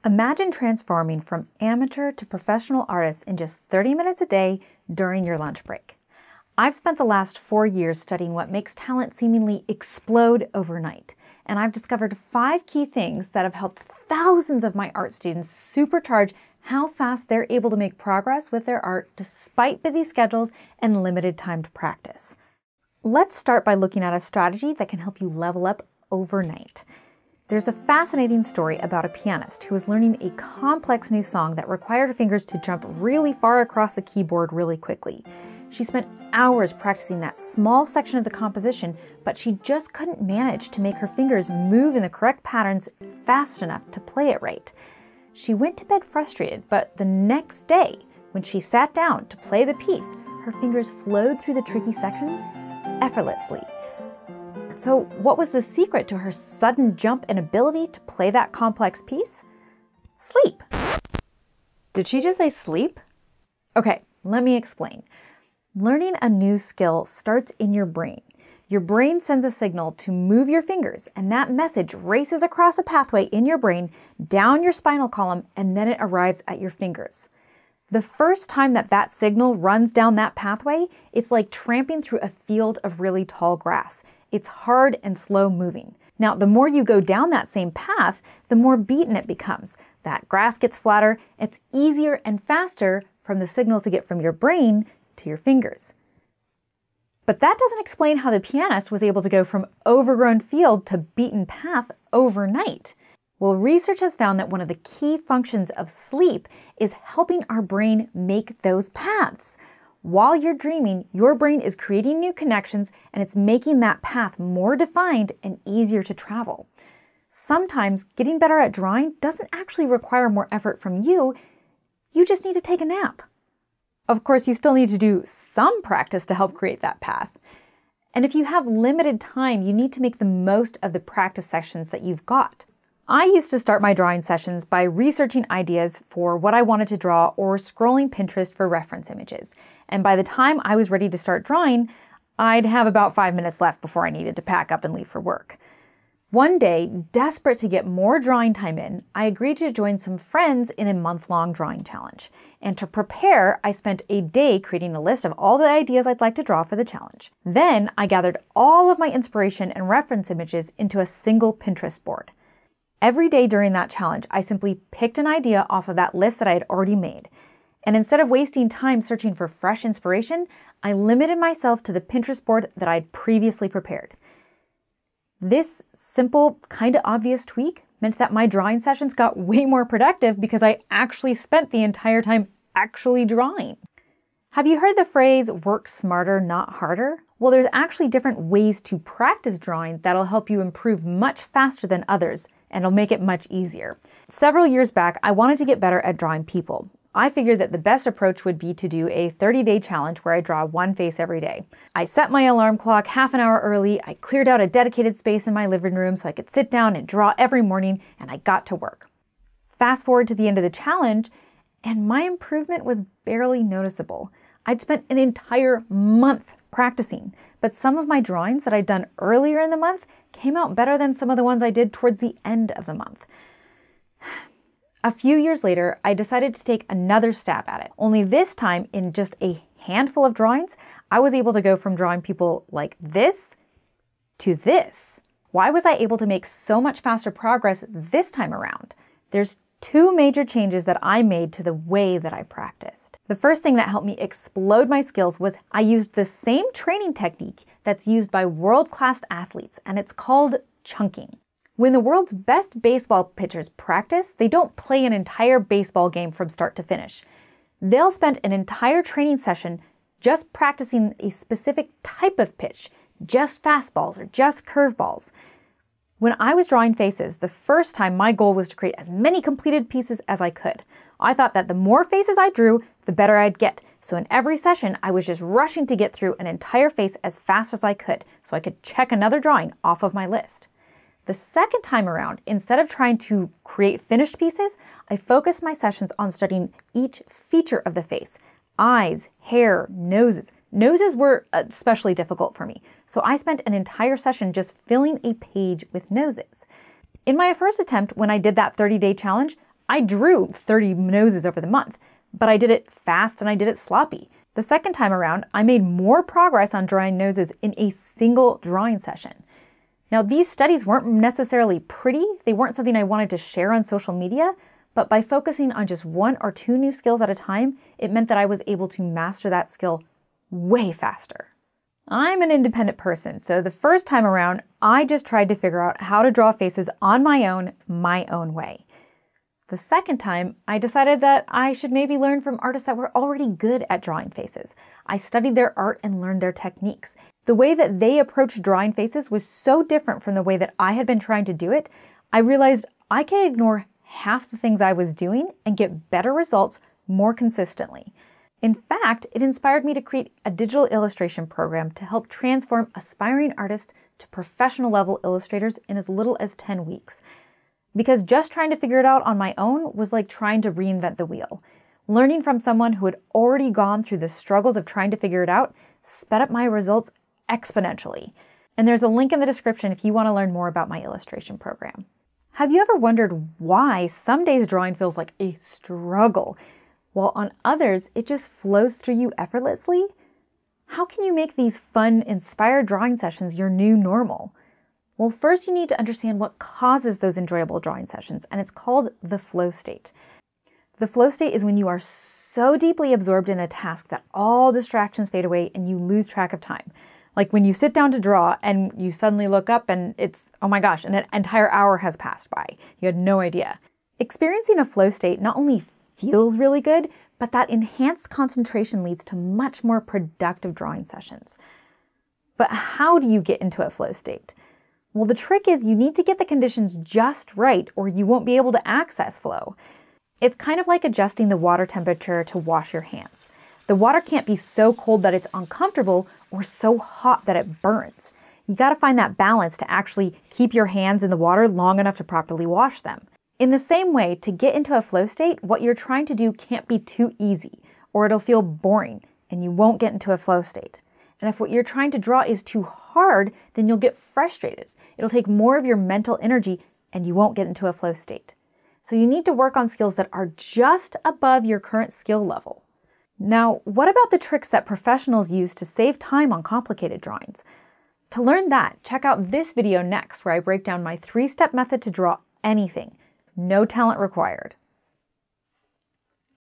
Imagine transforming from amateur to professional artist in just 30 minutes a day during your lunch break. I've spent the last 4 years studying what makes talent seemingly explode overnight, and I've discovered 5 key things that have helped thousands of my art students supercharge how fast they're able to make progress with their art despite busy schedules and limited time to practice. Let's start by looking at a strategy that can help you level up overnight. There's a fascinating story about a pianist who was learning a complex new song that required her fingers to jump really far across the keyboard really quickly. She spent hours practicing that small section of the composition, but she just couldn't manage to make her fingers move in the correct patterns fast enough to play it right. She went to bed frustrated, but the next day, when she sat down to play the piece, her fingers flowed through the tricky section effortlessly. So what was the secret to her sudden jump and ability to play that complex piece? Sleep. Did she just say sleep? Okay, let me explain. Learning a new skill starts in your brain. Your brain sends a signal to move your fingers, and that message races across a pathway in your brain, down your spinal column, and then it arrives at your fingers. The first time that signal runs down that pathway, it's like tramping through a field of really tall grass. It's hard and slow moving. Now, the more you go down that same path, the more beaten it becomes. That grass gets flatter. It's easier and faster from the signal to get from your brain to your fingers. But that doesn't explain how the pianist was able to go from overgrown field to beaten path overnight. Well, research has found that one of the key functions of sleep is helping our brain make those paths. While you're dreaming, your brain is creating new connections and it's making that path more defined and easier to travel. Sometimes getting better at drawing doesn't actually require more effort from you. You just need to take a nap. Of course, you still need to do some practice to help create that path. And if you have limited time, you need to make the most of the practice sessions that you've got. I used to start my drawing sessions by researching ideas for what I wanted to draw or scrolling Pinterest for reference images. And by the time I was ready to start drawing, I'd have about 5 minutes left before I needed to pack up and leave for work. One day, desperate to get more drawing time in, I agreed to join some friends in a month-long drawing challenge. And to prepare, I spent a day creating a list of all the ideas I'd like to draw for the challenge. Then I gathered all of my inspiration and reference images into a single Pinterest board. Every day during that challenge, I simply picked an idea off of that list that I had already made. And instead of wasting time searching for fresh inspiration, I limited myself to the Pinterest board that I'd previously prepared. This simple, kind of obvious tweak meant that my drawing sessions got way more productive because I actually spent the entire time actually drawing. Have you heard the phrase, work smarter, not harder? Well, there's actually different ways to practice drawing that'll help you improve much faster than others, and it'll make it much easier. Several years back, I wanted to get better at drawing people. I figured that the best approach would be to do a 30-day challenge where I draw one face every day. I set my alarm clock half an hour early, I cleared out a dedicated space in my living room so I could sit down and draw every morning, and I got to work. Fast forward to the end of the challenge, and my improvement was barely noticeable. I'd spent an entire month practicing, but some of my drawings that I'd done earlier in the month came out better than some of the ones I did towards the end of the month. A few years later, I decided to take another stab at it. Only this time, in just a handful of drawings, I was able to go from drawing people like this to this. Why was I able to make so much faster progress this time around? There's 2 major changes that I made to the way that I practiced. The first thing that helped me explode my skills was I used the same training technique that's used by world-class athletes, and it's called chunking. When the world's best baseball pitchers practice, they don't play an entire baseball game from start to finish. They'll spend an entire training session just practicing a specific type of pitch, just fastballs or just curveballs. When I was drawing faces, the first time my goal was to create as many completed pieces as I could. I thought that the more faces I drew, the better I'd get. So in every session, I was just rushing to get through an entire face as fast as I could, so I could check another drawing off of my list. The second time around, instead of trying to create finished pieces, I focused my sessions on studying each feature of the face. Eyes, hair, noses. Noses were especially difficult for me, so I spent an entire session just filling a page with noses. In my first attempt, when I did that 30-day challenge, I drew 30 noses over the month, but I did it fast and I did it sloppy. The second time around, I made more progress on drawing noses in a single drawing session. Now, these studies weren't necessarily pretty. They weren't something I wanted to share on social media, but by focusing on just 1 or 2 new skills at a time, it meant that I was able to master that skill way faster. I'm an independent person, so the first time around, I just tried to figure out how to draw faces on my own way. The second time, I decided that I should maybe learn from artists that were already good at drawing faces. I studied their art and learned their techniques. The way that they approached drawing faces was so different from the way that I had been trying to do it, I realized I could ignore half the things I was doing and get better results more consistently. In fact, it inspired me to create a digital illustration program to help transform aspiring artists to professional level illustrators in as little as 10 weeks. Because just trying to figure it out on my own was like trying to reinvent the wheel. Learning from someone who had already gone through the struggles of trying to figure it out sped up my results exponentially. And there's a link in the description if you want to learn more about my illustration program. Have you ever wondered why some days drawing feels like a struggle, while on others it just flows through you effortlessly? How can you make these fun, inspired drawing sessions your new normal? Well, first you need to understand what causes those enjoyable drawing sessions, and it's called the flow state. The flow state is when you are so deeply absorbed in a task that all distractions fade away and you lose track of time. Like when you sit down to draw and you suddenly look up and it's, oh my gosh, an entire hour has passed by. You had no idea. Experiencing a flow state not only feels really good, but that enhanced concentration leads to much more productive drawing sessions. But how do you get into a flow state? Well, the trick is you need to get the conditions just right or you won't be able to access flow. It's kind of like adjusting the water temperature to wash your hands. The water can't be so cold that it's uncomfortable or so hot that it burns. You got to find that balance to actually keep your hands in the water long enough to properly wash them. In the same way, to get into a flow state, what you're trying to do can't be too easy or it'll feel boring and you won't get into a flow state. And if what you're trying to draw is too hard, then you'll get frustrated. It'll take more of your mental energy and you won't get into a flow state. So you need to work on skills that are just above your current skill level. Now, what about the tricks that professionals use to save time on complicated drawings? To learn that, check out this video next where I break down my 3-step method to draw anything. No talent required.